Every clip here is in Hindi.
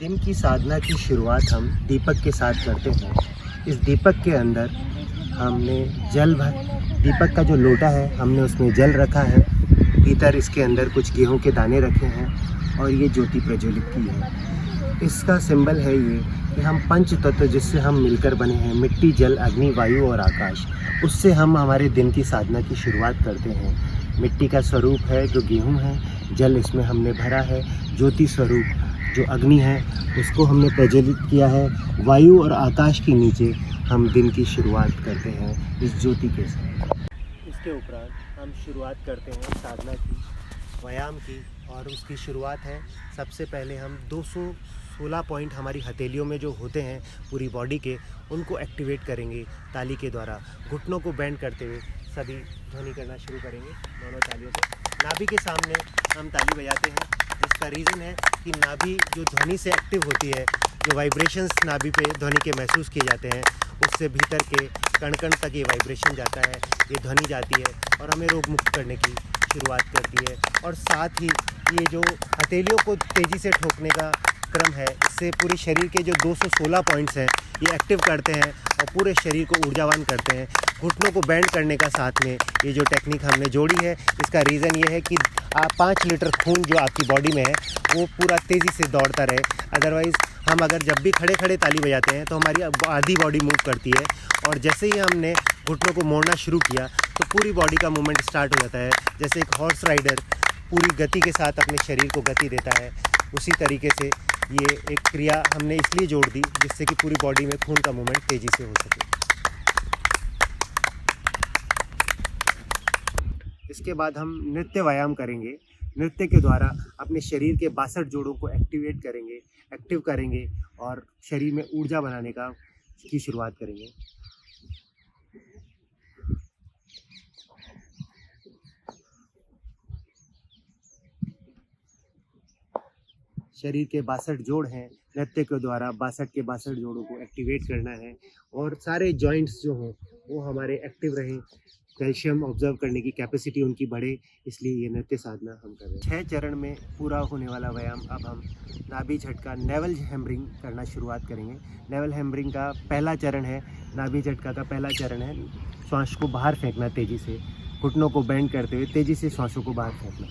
दिन की साधना की शुरुआत हम दीपक के साथ करते हैं। इस दीपक के अंदर हमने जल भर, दीपक का जो लोटा है हमने उसमें जल रखा है। भीतर इसके अंदर कुछ गेहूं के दाने रखे हैं और ये ज्योति प्रज्वलित की है। इसका सिंबल है ये कि हम पंच तत्व जिससे हम मिलकर बने हैं, मिट्टी, जल, अग्नि, वायु और आकाश, उससे हम हमारे दिन की साधना की शुरुआत करते हैं। मिट्टी का स्वरूप है जो गेहूं है, जल इसमें हमने भरा है, ज्योति स्वरूप जो अग्नि है उसको हमने प्रज्वलित किया है, वायु और आकाश के नीचे हम दिन की शुरुआत करते हैं इस ज्योति के साथ। इसके उपरांत हम शुरुआत करते हैं साधना की, व्यायाम की, और उसकी शुरुआत है सबसे पहले हम 216 पॉइंट हमारी हथेलियों में जो होते हैं पूरी बॉडी के, उनको एक्टिवेट करेंगे ताली के द्वारा। घुटनों को बेंड करते हुए सभी ध्वनि करना शुरू करेंगे दोनों तालियों से। नाभि के सामने हम ताली बजाते हैं। इसका रीज़न है कि नाभि जो ध्वनि से एक्टिव होती है, जो वाइब्रेशंस नाभि पे ध्वनि के महसूस किए जाते हैं, उससे भीतर के कण कण तक ये वाइब्रेशन जाता है, ये ध्वनि जाती है और हमें रोग मुक्त करने की शुरुआत करती है। और साथ ही ये जो हथेलियों को तेज़ी से ठोकने का क्रम है, इससे पूरे शरीर के जो 216 पॉइंट्स हैं ये एक्टिव करते हैं और पूरे शरीर को ऊर्जावान करते हैं। घुटनों को बेंड करने का साथ में ये जो टेक्निक हमने जोड़ी है, इसका रीज़न ये है कि 5 लीटर खून जो आपकी बॉडी में है वो पूरा तेज़ी से दौड़ता रहे। अदरवाइज़ हम अगर जब भी खड़े खड़े ताली बजाते हैं तो हमारी आधी बॉडी मूव करती है, और जैसे ही हमने घुटनों को मोड़ना शुरू किया तो पूरी बॉडी का मूवमेंट स्टार्ट हो जाता है। जैसे एक हॉर्स राइडर पूरी गति के साथ अपने शरीर को गति देता है, उसी तरीके से ये एक क्रिया हमने इसलिए जोड़ दी जिससे कि पूरी बॉडी में खून का मूवमेंट तेज़ी से हो सके। इसके बाद हम नृत्य व्यायाम करेंगे। नृत्य के द्वारा अपने शरीर के 62 जोड़ों को एक्टिव करेंगे और शरीर में ऊर्जा बनाने की शुरुआत करेंगे। शरीर के 62 जोड़ हैं, नृत्य के द्वारा 62 के 62 जोड़ों को एक्टिवेट करना है और सारे जॉइंट्स जो हों वो हमारे एक्टिव रहें, कैल्शियम ऑब्जर्व करने की कैपेसिटी उनकी बढ़े, इसलिए ये नृत्य साधना हम कर रहे हैं। 6 चरण में पूरा होने वाला व्यायाम अब हम नाभि झटका, नेवल हैमरिंग करना शुरुआत करेंगे। नेवल हैमरिंग का पहला चरण है, नाभि झटका का पहला चरण है श्वास को बाहर फेंकना तेज़ी से, घुटनों को बेंड करते हुए तेज़ी से श्वासों को बाहर फेंकना।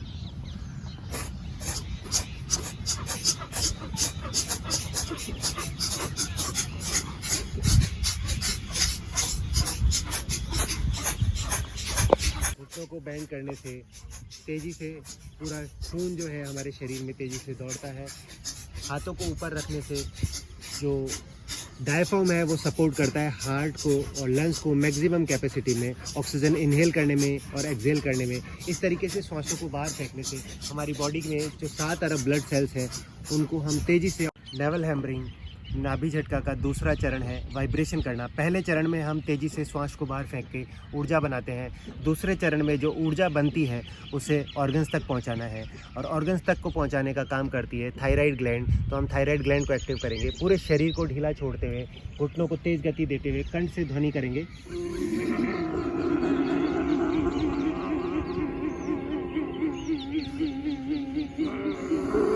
घुटनों को बेंड करने से तेज़ी से पूरा खून जो है हमारे शरीर में तेज़ी से दौड़ता है। हाथों को ऊपर रखने से जो डायफ्राम है वो सपोर्ट करता है हार्ट को और लंग्स को मैक्सिमम कैपेसिटी में ऑक्सीजन इनहेल करने में और एक्सहेल करने में। इस तरीके से श्वासों को बाहर फेंकने से हमारी बॉडी में जो 7 अरब ब्लड सेल्स हैं उनको हम तेज़ी से। नेवल हैमरिंग नाभि झटका का दूसरा चरण है वाइब्रेशन करना। पहले चरण में हम तेज़ी से श्वास को बाहर फेंक के ऊर्जा बनाते हैं। दूसरे चरण में जो ऊर्जा बनती है उसे ऑर्गन्स तक पहुंचाना है, और ऑर्गन्स तक को पहुंचाने का काम करती है थायराइड ग्लैंड। तो हम थायराइड ग्लैंड को एक्टिव करेंगे, पूरे शरीर को ढीला छोड़ते हुए, घुटनों को तेज़ गति देते हुए कंठ से ध्वनि करेंगे।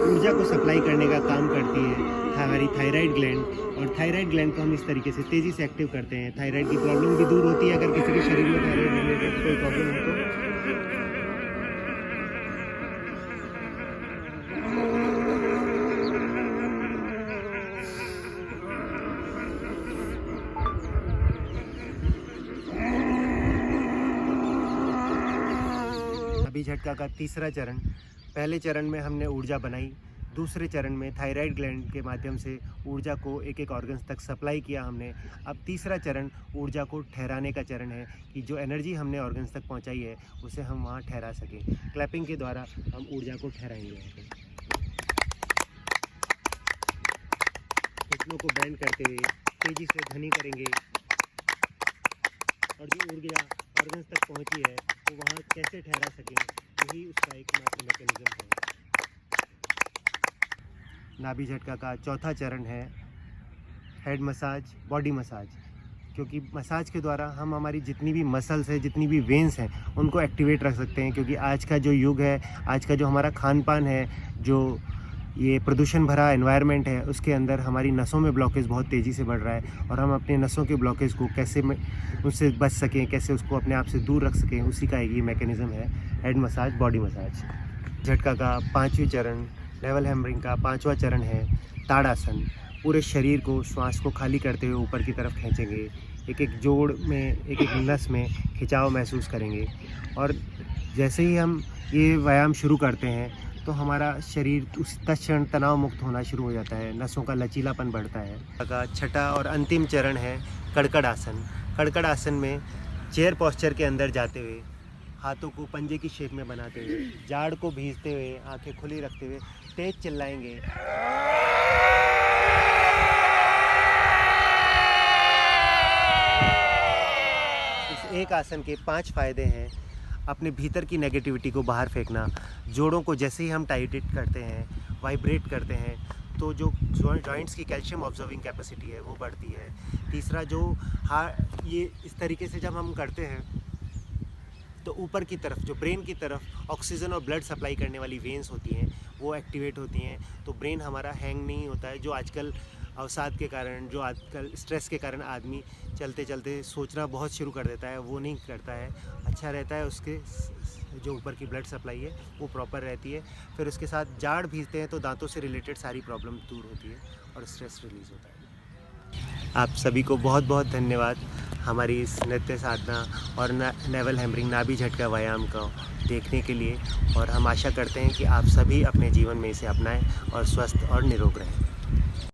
ऊर्जा को सप्लाई करने का काम करती है हमारी थायराइड ग्लैंड, और थायराइड ग्लैंड को हम इस तरीके से तेज़ी से एक्टिव करते हैं। थायराइड की प्रॉब्लम भी दूर होती है अगर किसी के शरीर में थायराइड रिलेटेड कोई प्रॉब्लम हो तो। नाभि झटका का तीसरा चरण, पहले चरण में हमने ऊर्जा बनाई, दूसरे चरण में थायराइड ग्लैंड के माध्यम से ऊर्जा को एक एक ऑर्गन्स तक सप्लाई किया हमने। अब तीसरा चरण ऊर्जा को ठहराने का चरण है कि जो एनर्जी हमने ऑर्गन्स तक पहुंचाई है उसे हम वहां ठहरा सकें। क्लैपिंग के द्वारा हम ऊर्जा को ठहराएंगे। घुटनों को बेंड करते हुए तेज़ी से ध्वनि करेंगे, और जो ऊर्जा ऑर्गन्स तक पहुंची है वो वहाँ कैसे ठहरा सकें, यही उसका एक मात्र मैकेनिज्म है। नाभि झटका का चौथा चरण है हेड मसाज, बॉडी मसाज, क्योंकि मसाज के द्वारा हम हमारी जितनी भी मसल्स है, जितनी भी वेन्स हैं, उनको एक्टिवेट रख सकते हैं। क्योंकि आज का जो युग है, आज का जो हमारा खान पान है, जो ये प्रदूषण भरा एनवायरनमेंट है, उसके अंदर हमारी नसों में ब्लॉकेज बहुत तेज़ी से बढ़ रहा है और हम अपने नसों के ब्लॉकेज को कैसे उससे बच सकें, कैसे उसको अपने आप से दूर रख सकें, उसी का एक ये मैकेनिज़्म है हेड मसाज, बॉडी मसाज। झटका का 5वीं चरण, लेवल हैमरिंग का 5वां चरण है ताड़ासन। पूरे शरीर को, श्वास को खाली करते हुए ऊपर की तरफ खींचेंगे, एक एक जोड़ में, एक एक नस में खिंचाव महसूस करेंगे और जैसे ही हम ये व्यायाम शुरू करते हैं तो हमारा शरीर उस तत्क्षण तनाव मुक्त होना शुरू हो जाता है, नसों का लचीलापन बढ़ता है। का छठा और अंतिम चरण है कड़कड़ आसन। कड़कड़ आसन में चेयर पोस्चर के अंदर जाते हुए, हाथों को पंजे की शेप में बनाते हुए, जाड़ को भीजते हुए, आंखें खुली रखते हुए तेज चिल्लाएंगे। इस एक आसन के 5 फायदे हैं। अपने भीतर की नेगेटिविटी को बाहर फेंकना, जोड़ों को जैसे ही हम टाइट करते हैं, वाइब्रेट करते हैं, तो जो जॉइंट्स की कैल्शियम ऑब्जर्विंग कैपेसिटी है वो बढ़ती है। तीसरा, जो ये इस तरीके से जब हम करते हैं तो ऊपर की तरफ, जो ब्रेन की तरफ ऑक्सीजन और ब्लड सप्लाई करने वाली वेन्स होती हैं वो एक्टिवेट होती हैं, तो ब्रेन हमारा हैंग नहीं होता है। जो आजकल अवसाद के कारण, जो आजकल स्ट्रेस के कारण आदमी चलते चलते सोचना बहुत शुरू कर देता है, वो नहीं करता है। अच्छा रहता है, उसके जो ऊपर की ब्लड सप्लाई है वो प्रॉपर रहती है। फिर उसके साथ जाड़ भीजते हैं तो दांतों से रिलेटेड सारी प्रॉब्लम दूर होती है और स्ट्रेस रिलीज़ होता है। आप सभी को बहुत बहुत धन्यवाद हमारी इस नृत्य साधना और लेवल हैमरिंग, नाभि झटका व्यायाम को देखने के लिए, और हम आशा करते हैं कि आप सभी अपने जीवन में इसे अपनाएं और स्वस्थ और निरोग रहें।